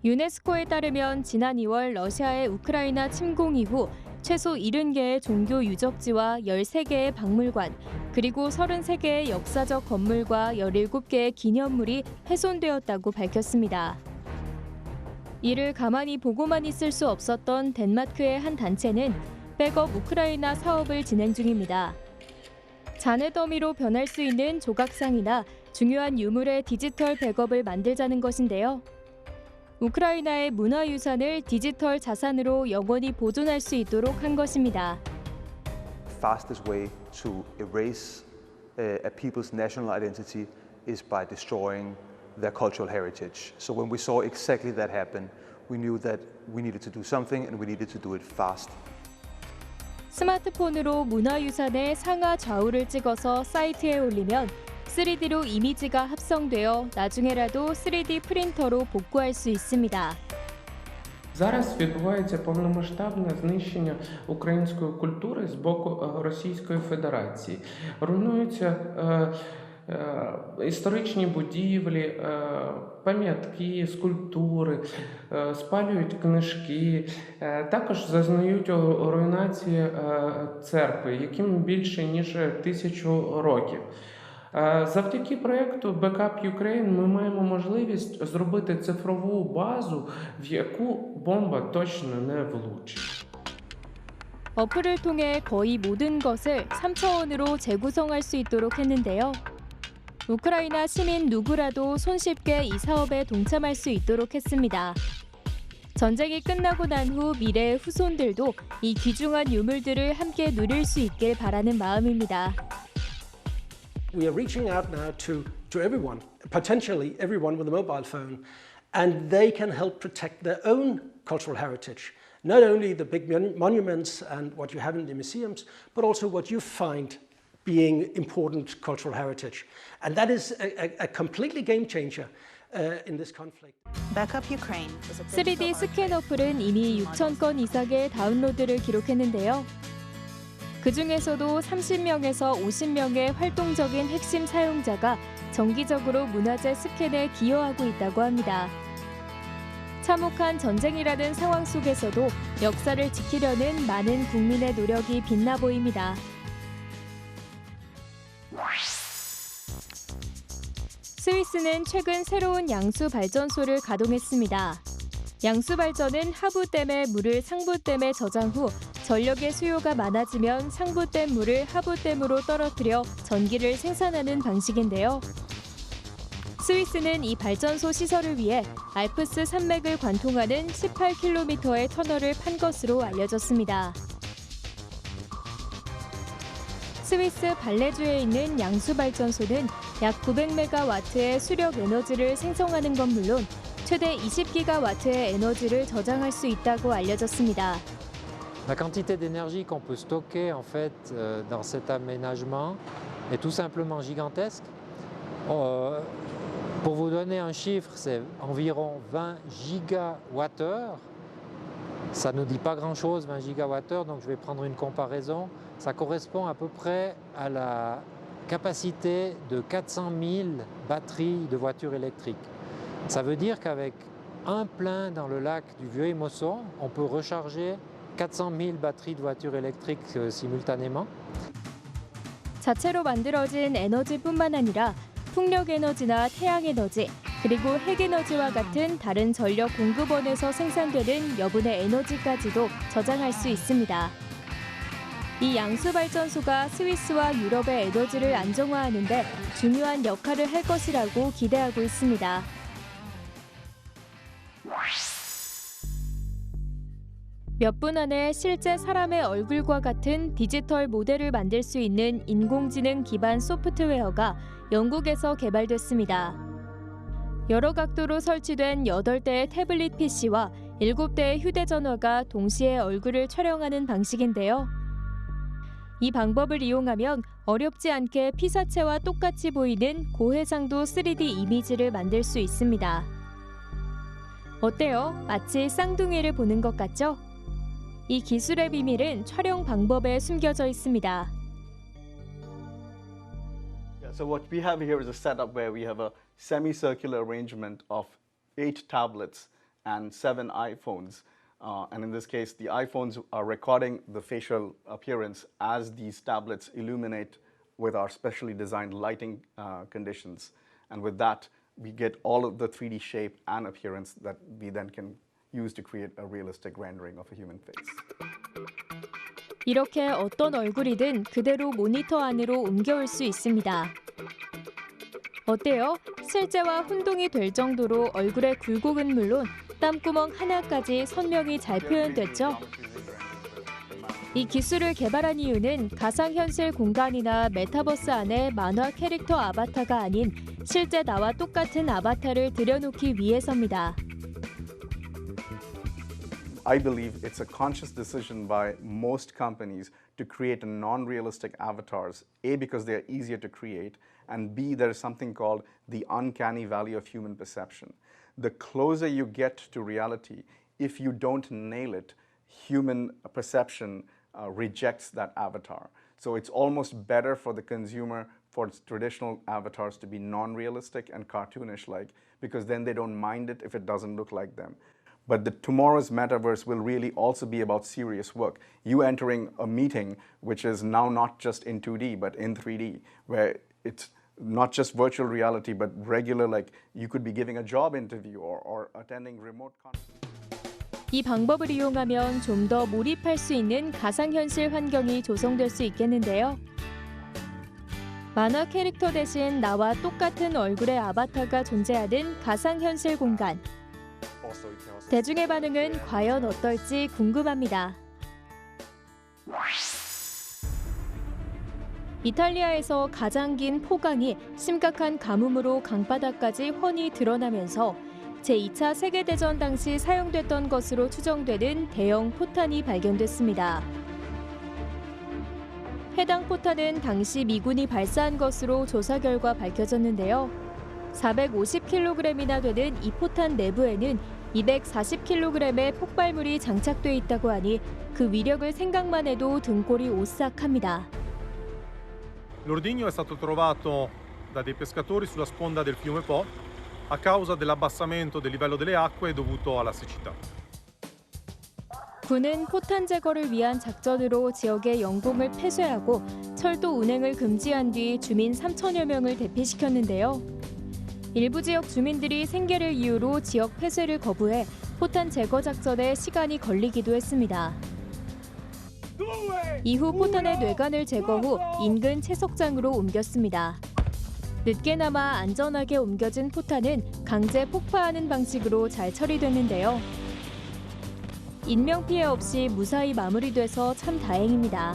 유네스코에 따르면 지난 2월 러시아의 우크라이나 침공 이후 최소 70개의 종교 유적지와 13개의 박물관, 그리고 33개의 역사적 건물과 17개의 기념물이 훼손되었다고 밝혔습니다. 이를 가만히 보고만 있을 수 없었던 덴마크의 한 단체는 백업 우크라이나 사업을 진행 중입니다. 잔해 더미로 변할 수 있는 조각상이나 중요한 유물의 디지털 백업을 만들자는 것인데요. 우크라이나의 문화유산을 디지털 자산으로 영원히 보존할 수 있도록 한 것입니다. Fastest way to erase a people's national identity is by destroying their cultural heritage. So when we saw exactly that happen, we knew that we needed to do something and we needed to do it fast. 스마트폰으로 문화유산의 상하 좌우를 찍어서 사이트에 올리면 3D로 이미지가 합성되어 나중에라도 3D 프린터로 복구할 수 있습니다. Зараз відбувається повномасштабне знищення української культури з боку Російської Федерації. Руйнуються історичні будівлі, пам'ятки, скульптури, спалюють книжки. Також зазнають руйнації церкви, яким більше ніж 1000 років. Завдяки проєкту Backup Ukraine ми маємо можливість зробити цифрову базу, в яку бомба точно не влучить. 어플을 통해 거의 모든 것을 3차원으로 재구성할 수 있도록 했는데요. 우크라이나 시민 누구라도 손쉽게 이 사업에 동참할 수 있도록 했습니다. 전쟁이 끝나고 난 후 미래의 후손들도 이 귀중한 유물들을 함께 누릴 수 있길 바라는 마음입니다. We are reaching out now to everyone, potentially everyone with a mobile phone, and they can help protect their own cultural heritage. Not only the big monuments and what you have in the museums, but also what you find being important cultural heritage. And that is a completely game changer in this conflict. Backup Ukraine is a 3D 스캔 어플은 이미 6,000건 이상의 다운로드를 기록했는데요. 그중에서도 30명에서 50명의 활동적인 핵심 사용자가 정기적으로 문화재 스캔에 기여하고 있다고 합니다. 참혹한 전쟁이라는 상황 속에서도 역사를 지키려는 많은 국민의 노력이 빛나 보입니다. 스위스는 최근 새로운 양수 발전소를 가동했습니다. 양수 발전은 하부댐에 물을 상부댐에 저장 후 전력의 수요가 많아지면 상부댐 물을 하부댐으로 떨어뜨려 전기를 생산하는 방식인데요. 스위스는 이 발전소 시설을 위해 알프스 산맥을 관통하는 18km의 터널을 판 것으로 알려졌습니다. 스위스 발레주에 있는 양수 발전소는 약 900메가와트의 수력 에너지를 생성하는 건 물론 최대 20기가와트의 에너지를 저장할 수 있다고 알려졌습니다. La quantité d'énergie qu'on peut stocker en fait dans cet aménagement est tout simplement gigantesque. Pour vous donner un chiffre, c'est environ 20 gigawattheures. Ça ne nous dit pas grand-chose, 20 gigawattheures, donc je vais prendre une comparaison. Ça correspond à peu près à la capacité de 400 000 batteries de voitures électriques. Ça veut dire qu'avec un plein dans le lac du Vieux-Émosson, on peut recharger 400 000 batteries de voitures électriques simultanément. 자체로 만들어진 에너지뿐만 아니라 풍력 에너지나 태양 에너지, 그리고 핵 에너지와 같은 다른 전력 공급원에서 생산되는 여분의 에너지까지도 저장할 수 있습니다. 이 양수 발전소가 스위스와 유럽의 에너지를 안정화하는 데 중요한 역할을 할 것이라고 기대하고 있습니다. 몇 분 안에 실제 사람의 얼굴과 같은 디지털 모델을 만들 수 있는 인공지능 기반 소프트웨어가 영국에서 개발됐습니다. 여러 각도로 설치된 8대의 태블릿 PC와 7대의 휴대전화가 동시에 얼굴을 촬영하는 방식인데요. 이 방법을 이용하면 어렵지 않게 피사체와 똑같이 보이는 고해상도 3D 이미지를 만들 수 있습니다. 어때요? 마치 쌍둥이를 보는 것 같죠? 이 기술의 비밀은 촬영 방법에 숨겨져 있습니다. So what we have here is a setup where we have a semicircular arrangement of 8 tablets and 7 iPhones. And in this case, the iPhones are recording the facial appearance as these tablets illuminate with our specially designed lighting conditions. And with that, we get all of the 3D shape and appearance that we then can use to create a realistic rendering of a human face. 이렇게 어떤 얼굴이든 그대로 모니터 안으로 옮겨올 수 있습니다. 어때요? 실제와 혼동이 될 정도로 얼굴의 굴곡은 물론 땀구멍 하나까지 선명히 잘 표현됐죠? 이 기술을 개발한 이유는 가상현실 공간이나 메타버스 안에 만화 캐릭터 아바타가 아닌 실제 나와 똑같은 아바타를 들여놓기 위해서입니다. I believe it's a conscious decision by most companies to create non-realistic avatars, A, because they're easier to create, and B, there is something called the uncanny valley of human perception. The closer you get to reality, if you don't nail it, human perception rejects that avatar. So it's almost better for the consumer for traditional avatars to be non-realistic and cartoonish-like, because then they don't mind it if it doesn't look like them. But tomorrow's metaverse will really also be about serious work. You entering a meeting, which is now not just in 2D, but in 3D, where it's not just virtual reality, but regular, like you could be giving a job interview or attending remote conference. 이 방법을 이용하면 좀 더 몰입할 수 있는 가상현실 환경이 조성될 수 있겠는데요. 만화 캐릭터 대신 나와 똑같은 얼굴의 아바타가 존재하는 가상현실 공간. 대중의 반응은 과연 어떨지 궁금합니다. 이탈리아에서 가장 긴 포강이 심각한 가뭄으로 강바닥까지 훤히 드러나면서 제2차 세계대전 당시 사용됐던 것으로 추정되는 대형 포탄이 발견됐습니다. 해당 포탄은 당시 미군이 발사한 것으로 조사 결과 밝혀졌는데요. 450kg이나 되는 이 포탄 내부에는 240kg의 폭발물이 장착돼 있다고 하니 그 위력을 생각만 해도 등골이 오싹합니다. L'ordigno è stato trovato da dei pescatori sulla sponda del fiume Po a causa dell'abbassamento del livello delle acque dovuto alla siccità. 군은 포탄 제거를 위한 작전으로 지역의 영공을 폐쇄하고 철도 운행을 금지한 뒤 주민 3천여 명을 대피시켰는데요. 일부 지역 주민들이 생계를 이유로 지역 폐쇄를 거부해 포탄 제거 작전에 시간이 걸리기도 했습니다. 이후 포탄의 뇌관을 제거 후 인근 채석장으로 옮겼습니다. 늦게나마 안전하게 옮겨진 포탄은 강제 폭파하는 방식으로 잘 처리됐는데요. 인명피해 없이 무사히 마무리돼서 참 다행입니다.